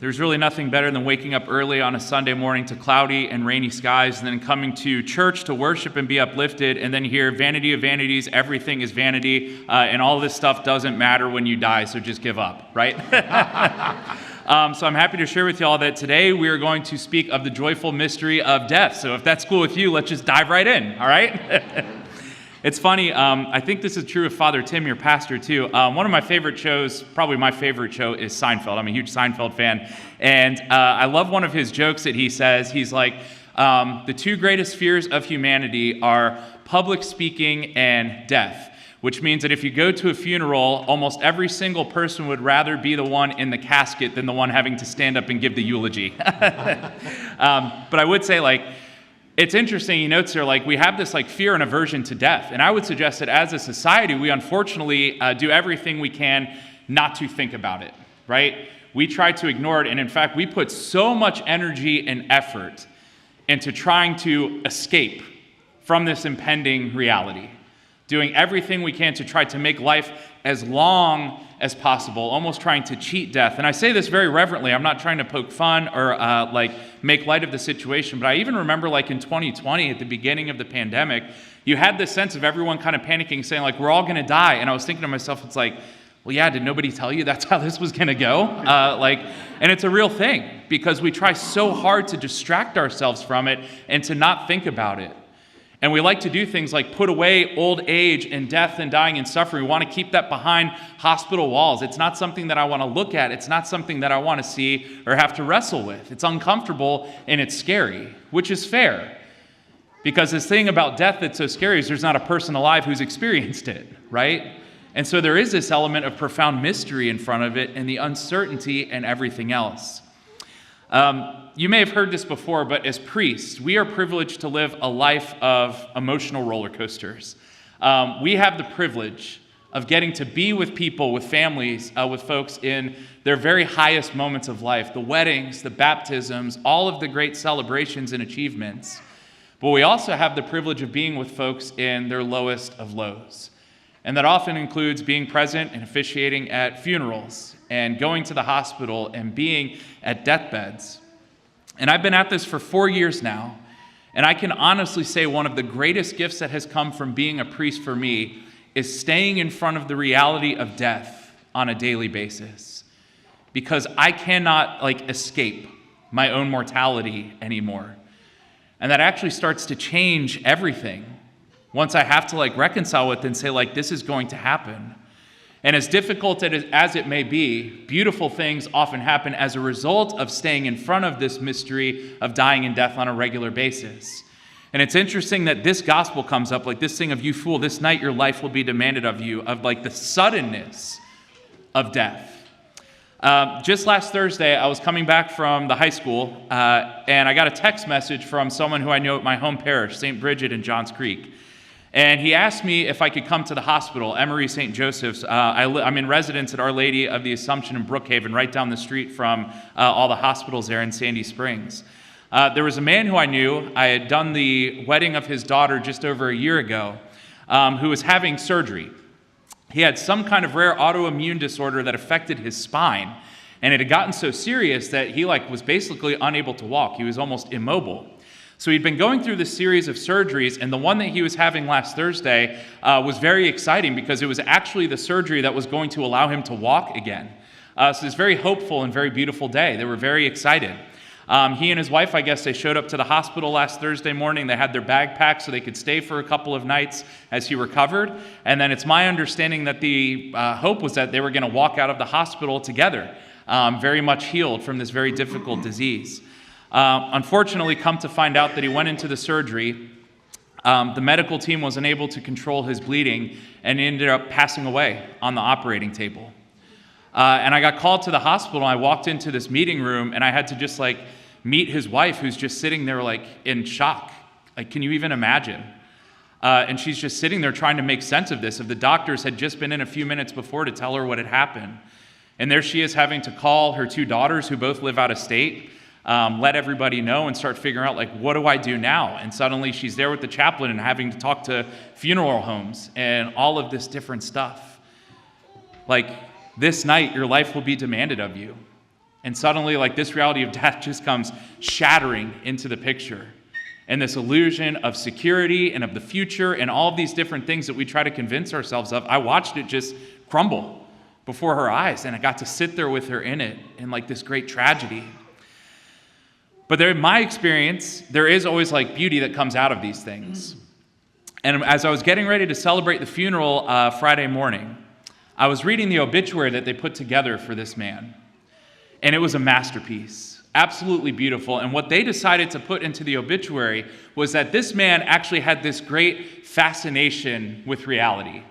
There's really nothing better than waking up early on a Sunday morning to cloudy and rainy skies and then coming to church to worship and be uplifted and then hear vanity of vanities, everything is vanity, and all this stuff doesn't matter when you die, so just give up, right? So I'm happy to share with you all that today we are going to speak of the joyful mystery of death. So if that's cool with you, let's just dive right in, all right? It's funny, I think this is true of Father Tim, your pastor, too. One of my favorite shows, probably my favorite show, is Seinfeld. I'm a huge Seinfeld fan. And I love one of his jokes that he says. He's like, the two greatest fears of humanity are public speaking and death, which means that if you go to a funeral, almost every single person would rather be the one in the casket than the one having to stand up and give the eulogy. But I would say, it's interesting, he notes here, we have this fear and aversion to death. And I would suggest that as a society, we unfortunately do everything we can not to think about it, right? We try to ignore it. And in fact, we put so much energy and effort into trying to escape from this impending reality, doing everything we can to try to make life as long as possible, almost trying to cheat death. And I say this very reverently. I'm not trying to poke fun or make light of the situation, but I even remember in 2020, at the beginning of the pandemic, you had this sense of everyone kind of panicking, saying we're all going to die. And I was thinking to myself, it's well, yeah, did nobody tell you that's how this was going to go? And it's a real thing because we try so hard to distract ourselves from it and to not think about it. And we like to do things like put away old age and death and dying and suffering. We want to keep that behind hospital walls. It's not something that I want to look at. It's not something that I want to see or have to wrestle with. It's uncomfortable and it's scary, which is fair. Because this thing about death that's so scary is there's not a person alive who's experienced it, right? And so there is this element of profound mystery in front of it and the uncertainty and everything else. You may have heard this before, but as priests, we are privileged to live a life of emotional roller coasters. We have the privilege of getting to be with people, with families, with folks in their very highest moments of life, the weddings, the baptisms, all of the great celebrations and achievements. But we also have the privilege of being with folks in their lowest of lows. And that often includes being present and officiating at funerals and going to the hospital and being at deathbeds. And I've been at this for 4 years now, and I can honestly say one of the greatest gifts that has come from being a priest for me is staying in front of the reality of death on a daily basis. Because I cannot escape my own mortality anymore. And that actually starts to change everything once I have to reconcile with it and say this is going to happen. And as difficult as it may be, beautiful things often happen as a result of staying in front of this mystery of dying and death on a regular basis. And it's interesting that this gospel comes up, this thing of you fool, this night your life will be demanded of you, of the suddenness of death. Just last Thursday, I was coming back from the high school, and I got a text message from someone who I know at my home parish, St. Bridget in Johns Creek. And he asked me if I could come to the hospital, Emory St. Joseph's. I'm in residence at Our Lady of the Assumption in Brookhaven, right down the street from all the hospitals there in Sandy Springs. There was a man who I knew. I had done the wedding of his daughter just over a year ago, who was having surgery. He had some kind of rare autoimmune disorder that affected his spine. And it had gotten so serious that he was basically unable to walk. He was almost immobile. So he'd been going through this series of surgeries, and the one that he was having last Thursday was very exciting because it was actually the surgery that was going to allow him to walk again. So it was a very hopeful and very beautiful day. They were very excited. He and his wife, I guess, they showed up to the hospital last Thursday morning. They had their bag packed so they could stay for a couple of nights as he recovered. And then it's my understanding that the hope was that they were going to walk out of the hospital together, very much healed from this very difficult disease. Unfortunately, come to find out that he went into the surgery, the medical team was unable to control his bleeding and he ended up passing away on the operating table. And I got called to the hospital. I walked into this meeting room and I had to just meet his wife, who's just sitting there in shock. Can you even imagine? And she's just sitting there trying to make sense of this. If the doctors had just been in a few minutes before to tell her what had happened. And there she is having to call her two daughters who both live out of state, let everybody know and start figuring out what do I do now? And suddenly she's there with the chaplain and having to talk to funeral homes and all of this different stuff. This night your life will be demanded of you. And suddenly, like, this reality of death just comes shattering into the picture. And this illusion of security and of the future and all of these different things that we try to convince ourselves of, I watched it just crumble before her eyes. And I got to sit there with her in it, in like this great tragedy. But there, in my experience, there is always like beauty that comes out of these things. And as I was getting ready to celebrate the funeral Friday morning, I was reading the obituary that they put together for this man. And it was a masterpiece, absolutely beautiful. And what they decided to put into the obituary was that this man actually had this great fascination with reality.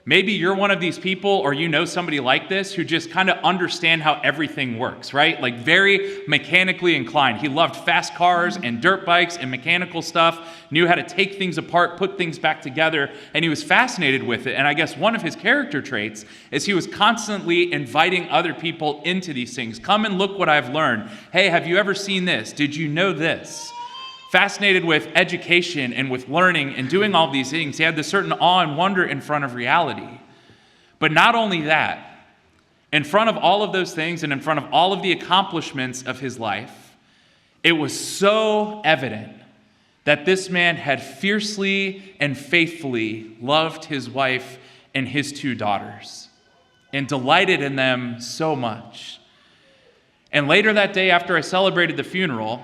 Maybe you're one of these people, or you know somebody like this, who just kind of understand how everything works, right? Like very mechanically inclined. He loved fast cars and dirt bikes and mechanical stuff, knew how to take things apart, put things back together, and he was fascinated with it. And I guess one of his character traits is he was constantly inviting other people into these things. Come and look what I've learned. Hey, have you ever seen this? Did you know this? Fascinated with education and with learning and doing all these things. He had this certain awe and wonder in front of reality. But not only that, in front of all of those things and in front of all of the accomplishments of his life, it was so evident that this man had fiercely and faithfully loved his wife and his 2 daughters and delighted in them so much. And later that day, after I celebrated the funeral,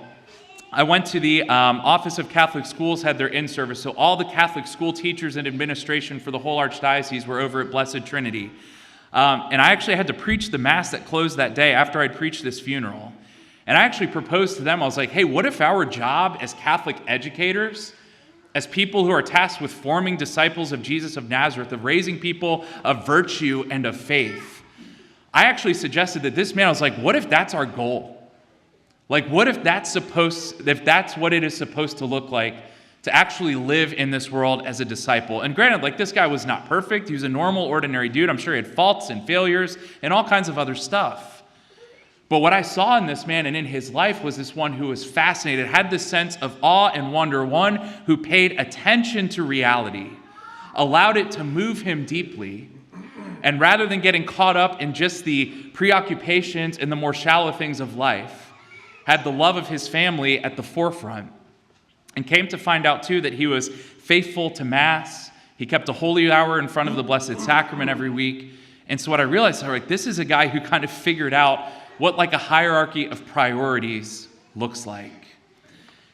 I went to the Office of Catholic Schools, had their in-service. So all the Catholic school teachers and administration for the whole Archdiocese were over at Blessed Trinity. And I actually had to preach the Mass that closed that day after I'd preached this funeral. And I actually proposed to them, I was like, hey, what if our job as Catholic educators, as people who are tasked with forming disciples of Jesus of Nazareth, of raising people of virtue and of faith, I actually suggested that this man, I was like, what if that's our goal? Like, what if that's what it is supposed to look like to actually live in this world as a disciple? And granted, like, this guy was not perfect. He was a normal, ordinary dude. I'm sure he had faults and failures and all kinds of other stuff. But what I saw in this man and in his life was this one who was fascinated, had this sense of awe and wonder, one who paid attention to reality, allowed it to move him deeply, and rather than getting caught up in just the preoccupations and the more shallow things of life, had the love of his family at the forefront, and came to find out too that he was faithful to Mass. He kept a holy hour in front of the Blessed Sacrament every week. And so what I realized, I was like, this is a guy who kind of figured out what like a hierarchy of priorities looks like.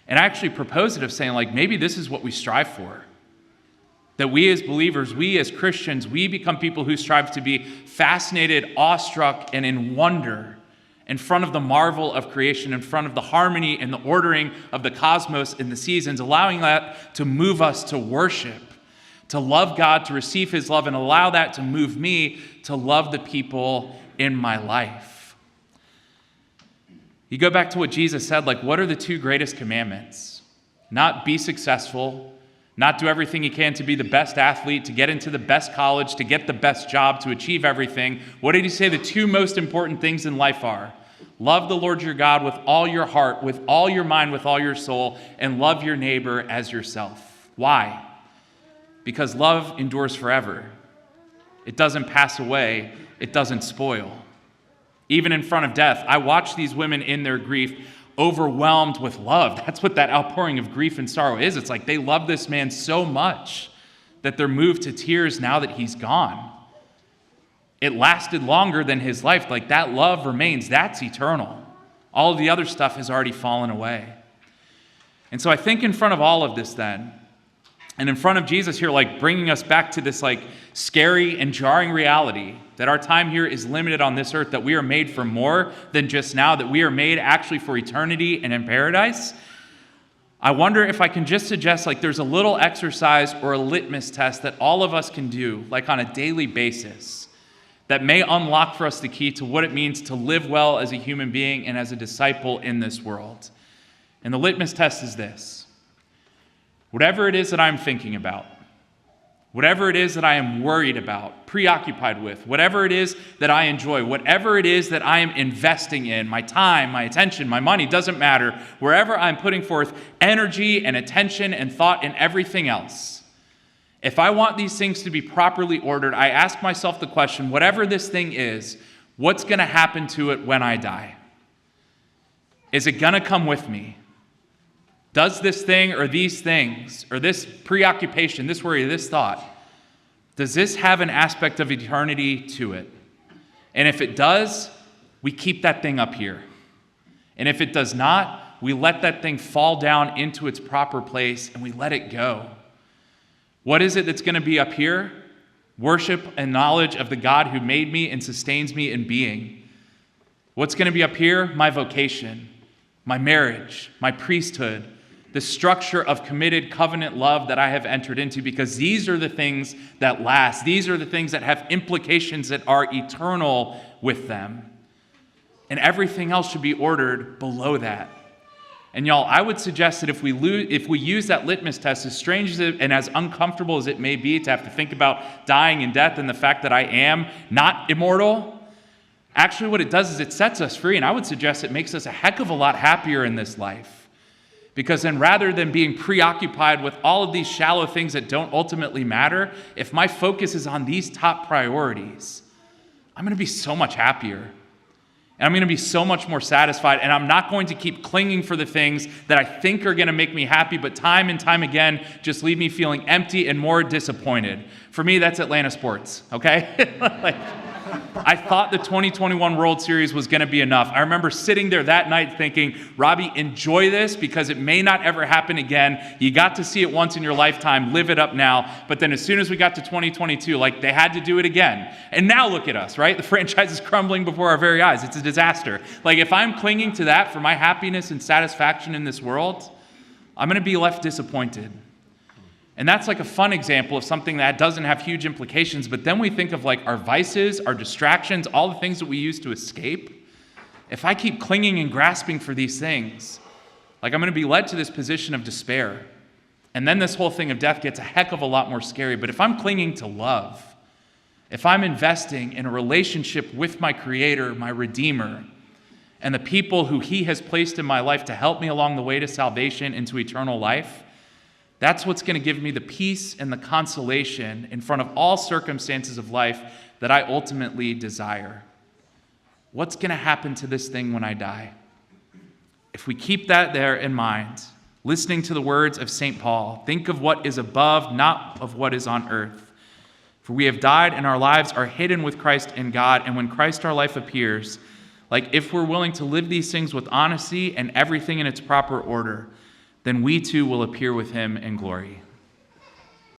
And I actually proposed it of saying, like, maybe this is what we strive for. That we as believers, we as Christians, we become people who strive to be fascinated, awestruck, and in wonder in front of the marvel of creation, in front of the harmony and the ordering of the cosmos and the seasons, allowing that to move us to worship, to love God, to receive his love, and allow that to move me to love the people in my life. You go back to what Jesus said, like, what are the 2 greatest commandments? Not be successful, not do everything you can to be the best athlete, to get into the best college, to get the best job, to achieve everything. What did he say the 2 most important things in life are? Love the Lord your God with all your heart, with all your mind, with all your soul, and love your neighbor as yourself. Why? Because love endures forever. It doesn't pass away. It doesn't spoil. Even in front of death, I watch these women in their grief overwhelmed with love. That's what that outpouring of grief and sorrow is. It's like they love this man so much that they're moved to tears now that he's gone. It lasted longer than his life. Like, that love remains. That's eternal. All of the other stuff has already fallen away. And so I think in front of all of this then, and in front of Jesus here, like, bringing us back to this like scary and jarring reality that our time here is limited on this earth, that we are made for more than just now, that we are made actually for eternity and in paradise, I wonder if I can just suggest, like, there's a little exercise or a litmus test that all of us can do, like on a daily basis, that may unlock for us the key to what it means to live well as a human being and as a disciple in this world. And the litmus test is this: whatever it is that I'm thinking about, whatever it is that I am worried about, preoccupied with, whatever it is that I enjoy, whatever it is that I am investing in, my time, my attention, my money, doesn't matter, wherever I'm putting forth energy and attention and thought and everything else, if I want these things to be properly ordered, I ask myself the question, whatever this thing is, what's going to happen to it when I die? Is it going to come with me? Does this thing or these things or this preoccupation, this worry, this thought, does this have an aspect of eternity to it? And if it does, we keep that thing up here. And if it does not, we let that thing fall down into its proper place and we let it go. What is it that's going to be up here? Worship and knowledge of the God who made me and sustains me in being. What's going to be up here? My vocation, my marriage, my priesthood, the structure of committed covenant love that I have entered into, because these are the things that last. These are the things that have implications that are eternal with them. And everything else should be ordered below that. And y'all, I would suggest that if we use that litmus test, as strange as it, and as uncomfortable as it may be to have to think about dying and death and the fact that I am not immortal, actually what it does is it sets us free. And I would suggest it makes us a heck of a lot happier in this life. Because then rather than being preoccupied with all of these shallow things that don't ultimately matter, if my focus is on these top priorities, I'm going to be so much happier. And I'm going to be so much more satisfied. And I'm not going to keep clinging for the things that I think are going to make me happy, but time and time again just leave me feeling empty and more disappointed. For me, that's Atlanta sports, okay? I thought the 2021 World Series was going to be enough. I remember sitting there that night thinking, Robbie, enjoy this because it may not ever happen again. You got to see it once in your lifetime. Live it up now. But then as soon as we got to 2022, they had to do it again. And now look at us, right? The franchise is crumbling before our very eyes. It's a disaster. If I'm clinging to that for my happiness and satisfaction in this world, I'm going to be left disappointed. And that's a fun example of something that doesn't have huge implications, but then we think of our vices, our distractions, all the things that we use to escape. If I keep clinging and grasping for these things, I'm going to be led to this position of despair. And then this whole thing of death gets a heck of a lot more scary. But if I'm clinging to love, if I'm investing in a relationship with my Creator, my Redeemer, and the people who He has placed in my life to help me along the way to salvation and to eternal life, that's what's going to give me the peace and the consolation in front of all circumstances of life that I ultimately desire. What's going to happen to this thing when I die? If we keep that there in mind, listening to the words of St. Paul, think of what is above, not of what is on earth. For we have died and our lives are hidden with Christ in God, and when Christ our life appears, if we're willing to live these things with honesty and everything in its proper order, then we too will appear with Him in glory.